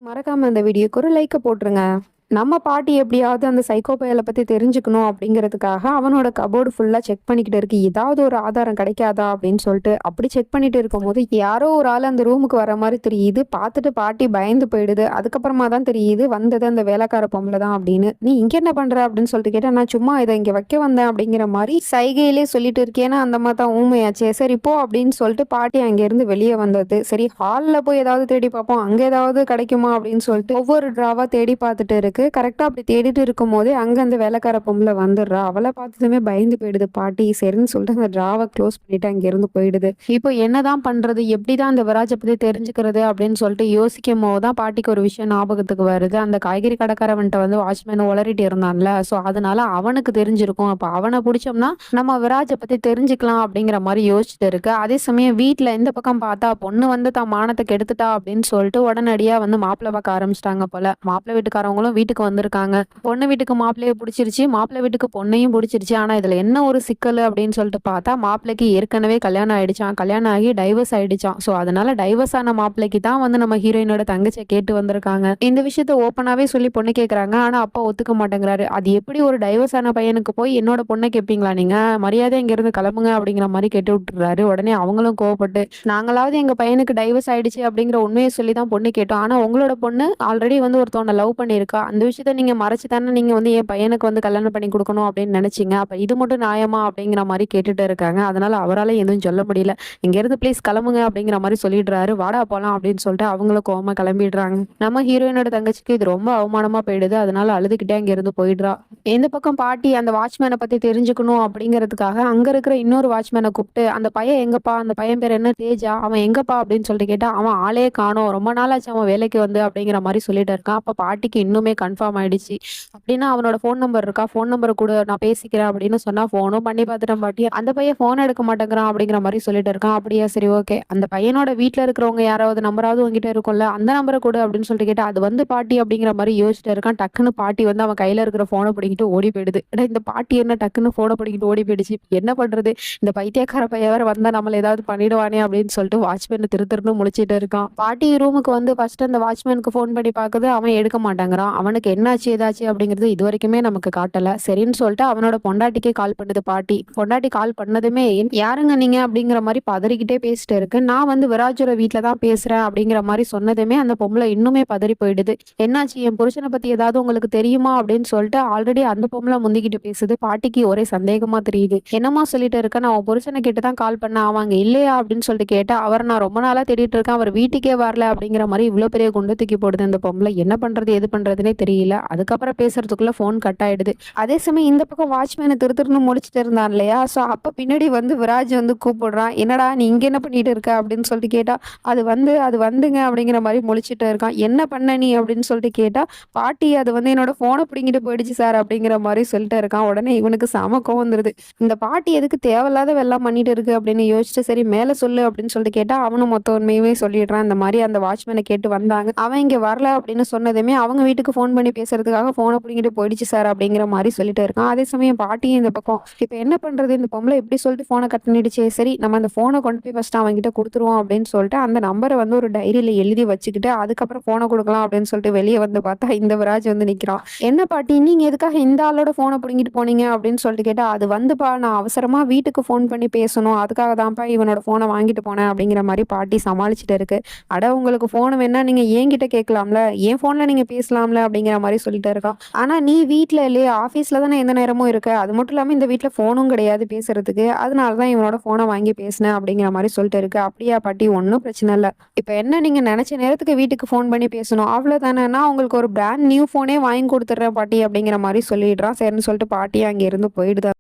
மறக்காம இந்த வீடியோக்கு ஒரு லைக்க போட்டுருங்க. நம்ம பாட்டி எப்படியாவது அந்த சைக்கோ பயல பத்தி தெரிஞ்சுக்கணும் அப்படிங்கிறதுக்காக அவனோட கபோர்டு ஃபுல்லா செக் பண்ணிக்கிட்டு இருக்கு. ஏதாவது ஒரு ஆதாரம் கிடைக்காதா அப்படின்னு சொல்லிட்டு அப்படி செக் பண்ணிட்டு இருக்கும்போது யாரோ ஒரு ஆள் அந்த ரூமுக்கு வர மாதிரி தெரியுது. பார்த்துட்டு பாட்டி பயந்து போயிடுது. அதுக்கப்புறமா தான் தெரியுது வந்தது அந்த வேலைக்கார பொம்பளை தான் அப்படின்னு. நீ இங்க என்ன பண்ற அப்படின்னு சொல்லிட்டு கேட்டா, நான் சும்மா இதை இங்க வைக்க வந்தேன் அப்படிங்கிற மாதிரி சைகையிலே சொல்லிட்டு இருக்கேன்னா அந்த மாதிரி தான் ஊமையாச்சே. சரி போ அப்படின்னு சொல்லிட்டு பாட்டி அங்கிருந்து வெளியே வந்தது. சரி ஹால்ல போய் ஏதாவது தேடி பார்ப்போம், அங்க ஏதாவது கிடைக்குமா அப்படின்னு சொல்லிட்டு ஒவ்வொரு டிராவா தேடி பார்த்துட்டு இருக்கு. கரெக்டா அப்படி தேடிட்டு இருக்கும்போதே அங்க அந்த வேலைக்கார பொம்பளை வந்துடுறா. அவளை பார்த்ததுமே பயந்து போயிடுது பாட்டி. சரின்னு சொல்லிட்டு அந்த டிராவை க்ளோஸ் பண்ணிட்டு அங்க இருந்து போயிடுது. இப்போ என்னதான் பண்றது, எப்படிதான் அந்த விராஜை பத்தி தெரிஞ்சுக்கிறது அப்படின்னு சொல்லிட்டு யோசிக்கும் போதுதான் பாட்டிக்கு ஒரு விஷயம் ஞாபகத்துக்கு வருது. அந்த காய்கறி கடைக்காரவன்ட்ட வந்து வாட்ச்மேன் உளறிட்டு இருந்தான்ல, சோ அதனால அவனுக்கு தெரிஞ்சிருக்கும். அப்ப அவனை பிடிச்சோம்னா நம்ம விராஜை பத்தி தெரிஞ்சுக்கலாம் அப்படிங்கிற மாதிரி யோசிச்சுட்டு இருக்கு. அதே சமயம் வீட்டுல இந்த பக்கம் பார்த்தா பொண்ணு வந்து தான் மானத்தை கெடுத்துட்டா அப்படின்னு சொல்லிட்டு உடனடியா வந்து மாப்பிள்ளை பார்க்க ஆரம்பிச்சிட்டாங்க போல. மாப்பிள்ளை வீட்டுக்காரவங்களும் வீட்டுக்கு வந்திருக்காங்க. பொண்ணு வீட்டுக்கு மாப்பிள்ளைய பிடிச்சிருச்சு, மாப்பிள்ளை வீட்டுக்கு பொண்ணையும் பிடிச்சிருச்சு. ஆனா இதுல என்ன ஒரு சிக்கல் அப்படின்னு சொல்லிட்டு பார்த்தா, மாப்பிள்ளைக்கு ஏற்கனவே கல்யாணம் ஆயிடுச்சான். கல்யாணம் ஆகி டைவர்ஸ் ஆயிடுச்சான். சோ அதனால டைவர்ஸ் ஆன மாப்பிள்ளைக்கு தான் வந்து நம்ம ஹீரோயினோட தங்கச்சியை கேட்டு வந்திருக்காங்க. இந்த விஷயத்த ஓப்பனாவே சொல்லி பொண்ணு கேக்குறாங்க. ஆனா அப்பா ஒத்துக்க மாட்டேங்கிறாரு. அது எப்படி ஒரு டைவர்ஸ் ஆன பையனுக்கு போய் என்னோட பொண்ணை கேட்பீங்களா நீங்க, மரியாதை இங்க இருந்து கிளம்புங்க அப்படிங்கிற மாதிரி கேட்டு விட்டுறாரு. உடனே அவங்களும் கோவப்பட்டு, நாங்களாவது எங்க பையனுக்கு டைவர்ஸ் ஆயிடுச்சு அப்படிங்கிற உண்மையை சொல்லி தான் பொண்ணு கேட்டோம். ஆனா உங்களோட பொண்ணு ஆல்ரெடி வந்து ஒருத்தவனை லவ் பண்ணியிருக்கா. அந்த விஷயத்த நீங்க மறைச்சு தானே நீங்க வந்து என் பையனுக்கு வந்து கல்யாணம் பண்ணி கொடுக்கணும் அப்படின்னு நினைச்சீங்க. அப்ப இது மட்டும் நியாயமா அப்படிங்கிற மாதிரி கேட்டுட்டு இருக்காங்க. அதனால அவரால எதுவும் சொல்ல முடியல. இங்க இருந்து ப்ளீஸ் கிளம்புங்க அப்படிங்கிற மாதிரி சொல்லிடுறாரு. வாடா போலாம் அப்படின்னு சொல்லிட்டு அவங்களும் கோவமா கிளம்பிடுறாங்க. நம்ம ஹீரோயினோட தங்கச்சிக்கு இது ரொம்ப அவமானமா போயிடுது. அதனால அழுதுகிட்டே அங்க இருந்து போயிடுறா. இந்த பக்கம் பாட்டி அந்த வாட்ச்மேனை பத்தி தெரிஞ்சுக்கணும் அப்படிங்கிறதுக்காக அங்க இருக்கிற இன்னொரு வாட்ச்மேனை கூப்பிட்டு, அந்த பையன் எங்கப்பா, அந்த பையன் பேர் என்ன, தேஜா, அவன் எங்கப்பா அப்படின்னு சொல்லிட்டு கேட்டா, அவன் ஆளே காணோம், ரொம்ப நாளாச்சு அவன் வேலைக்கு வந்து அப்படிங்கிற மாதிரி சொல்லிட்டு இருக்கான். அப்ப பாட்டிக்கு இன்னுமே கன்ஃபார்ம் ஆயிடுச்சு. அப்படின்னா அவனோட ஃபோன் நம்பர் இருக்கா, ஃபோன் நம்பர் கூட நான் பேசிக்கிறேன் அப்படின்னு சொன்னா, ஃபோனும் பண்ணி பார்த்துட்டேன் பாட்டி, அந்த பையன் ஃபோன் எடுக்க மாட்டேங்கிறான் அப்படிங்கிற மாதிரி சொல்லிட்டு இருக்கான். அப்படியா, சரி ஓகே, அந்த பையனோட வீட்டுல இருக்கிறவங்க யாராவது நம்பராவது உங்ககிட்ட இருக்கும்ல, அந்த நம்பரை கொடு அப்படின்னு சொல்லிட்டு கேட்டா, அது வந்து பாட்டி அப்படிங்கிற மாதிரி யோசிச்சுட்டு இருக்கான். டக்குன்னு பாட்டி வந்து அவன் கையில இருக்கிற போனை பிடிக்கிட்டு ஓடி போயிடுது. இந்த பாட்டி என்ன டக்குன்னு போனை பிடிக்கிட்டு ஓடி போயிடுச்சு, என்ன பண்றது, இந்த பைத்தியக்கார பையன் வேற வந்தா நம்மள ஏதாவது பண்ணிடுவானே அப்படின்னு சொல்லிட்டு வாட்ச்மேன் திருன்னு முழிச்சிட்டு இருக்கான். பாட்டி ரூமுக்கு வந்து ஃபர்ஸ்ட் அந்த வாட்ச்மேனுக்கு ஃபோன் பண்ணி பாக்குது. அவன் எடுக்க மாட்டேங்கிறான். அவனுக்கு என்னாச்சு ஏதாச்சு அப்படிங்கிறது இது வரைக்குமே நமக்கு காட்டல. சரின்னு சொல்லிட்டு அவனோட பொண்டாட்டிக்கே கால் பண்ணுது பாட்டி. பொண்டாட்டி கால் பண்ணதுமே, யாருங்க நீங்க அப்படிங்கிற மாதிரி பதறிக்கிட்டே பேசிட்டு இருக்கு. நான் வந்து விராஜோட வீட்டுல தான் பேசுறேன் அப்படிங்கிற மாதிரி சொன்னதுமே அந்த பொம்பளை இன்னுமே பதறி போயிடுது. என்னாச்சு, என் புருஷனை பத்தி ஏதாவது உங்களுக்கு தெரியுமா அப்படின்னு சொல்லிட்டு ஆல்ரெடி அந்த பொம்பளை முந்திக்கிட்டு பேசுது. பாட்டிக்கு ஒரே சந்தேகமா தெரியுது. என்னமா சொல்லிட்டு இருக்க, நான் உன் புருஷனை கிட்ட தான் கால் பண்ணேன், அவங்க இல்லையா அப்படின்னு சொல்லிட்டு கேட்டா, அவர் நான் ரொம்ப நாளா தேடிட்டு இருக்கேன், அவர் வீட்டுக்கே வரல அப்படிங்கிற மாதிரி இவ்வளவு பெரிய குண்டு தூக்கி போடுது அந்த பொம்பளை. என்ன பண்றது எது பண்றதுனே தெரியல. அதுக்கப்புறம் பேசுறதுக்குள்ள போன் கட் ஆயிடுது. அதே சமயம் இந்த பக்கம் வாட்ச்மேனை திருன்னு முடிச்சுட்டு இருந்தான் இல்லையா, சோ அப்ப பின்னாடி வந்து விராஜ் வந்து கூப்பிடுறான். என்னடா நீ இங்க என்ன பண்ணிட்டு இருக்க அப்படின்னு சொல்லிட்டு கேட்டா, அது வந்துங்க அப்படிங்கிற மாதிரி முழிச்சிட்டு இருக்கான். என்ன பண்ண நீ அப்படின்னு சொல்லிட்டு கேட்டா, பாட்டி அது வந்து என்னோட போனை பிடிங்கிட்டு போயிடுச்சு சார் அப்படிங்கிற மாதிரி சொல்லிட்டு இருக்கான். உடனே இவனுக்கு சம கோவம் வந்துருது. இந்த பாட்டி எதுக்கு தேவையில்லாத வெள்ளம் பண்ணிட்டு இருக்கு அப்படின்னு யோசிச்சுட்டு, சரி மேல சொல்லு அப்படின்னு சொல்லிட்டு கேட்டா, அவனும் மொத்த உண்மையுமே சொல்லிடுறான். இந்த மாதிரி அந்த வாட்ச்மேனை கேட்டு வந்தாங்க, அவன் இங்க வரல அப்படின்னு சொன்னதுமே அவங்க வீட்டுக்கு ஃபோன் பண்ணி பேசுறதுக்காக போனை பிடிங்கிட்டு போயிடுச்சு சார் அப்படிங்கிற மாதிரி சொல்லிட்டு இருக்கான். அதே சமயம் பாட்டியும் இந்த பக்கம், இப்ப என்ன பண்றது, இந்த பொம்பளை எப்படி சொல்லிட்டு போனை கட் பண்ணிடுச்சு, சரி நம்ம அந்த போனை கொண்டு போய் ஃபர்ஸ்ட் அவன் கிட்ட கொடுத்துருவோம் அப்படின்னு சொல்லிட்டு அந்த நம்பரை வந்து ஒரு டைரியில எழுதி வச்சுக்கிட்டு அதுக்கப்புறம் போனை கொடுக்கலாம் அப்படின்னு சொல்லிட்டு வெளியே வந்து பார்த்தா இந்த விராஜ் வந்து நிக்கிறான். என்ன பாட்டி நீங்க எதுக்காக இந்த ஆளோட போனை பிடிங்கிட்டு போனீங்க அப்படின்னு சொல்லிட்டு கேட்டா, அது வந்துப்பா நான் அவசரமா வீட்டுக்கு ஃபோன் பண்ணி பேசணும், அதுக்காக தான்ப்பா இவனோட போனை வாங்கிட்டு போனேன் அப்படிங்கிற மாதிரி பாட்டி சமாளிச்சுட்டு இருக்கு. அட உங்களுக்கு போன் வேணா நீங்க என்கிட்ட கேட்கலாம்ல, என் போன்ல நீங்க பேசலாம்ல அப்படிங்கிற மாதிரி சொல்லிட்டு இருக்கான். ஆனா நீ வீட்டுல இல்லையே, ஆபீஸ்ல தானே எந்த நேரமும் இருக்க, அது மட்டும் இல்லாம இந்த வீட்டுல போனும் கிடையாது பேசுறதுக்கு, அதனாலதான் இவனோட போனை வாங்கி பேசினேன் அப்படிங்கிற மாதிரி சொல்லிட்டு இருக்கு. அப்படியா பாட்டி, ஒன்னும் பிரச்சனை இல்லை, இப்ப என்ன நீங்க நினைச்ச நேரத்துக்கு வீட்டுக்கு ஃபோன் பண்ணி பேசணும் அவ்வளவுதானே, நான் உங்களுக்கு ஒரு பிராண்ட் நியூ போனே வாங்கி கொடுத்துட்றேன் பாட்டி அப்படிங்கிற மாதிரி சொல்லிடுறான். சரின்னு சொல்லிட்டு பாட்டி அங்க இருந்து போயிடுது.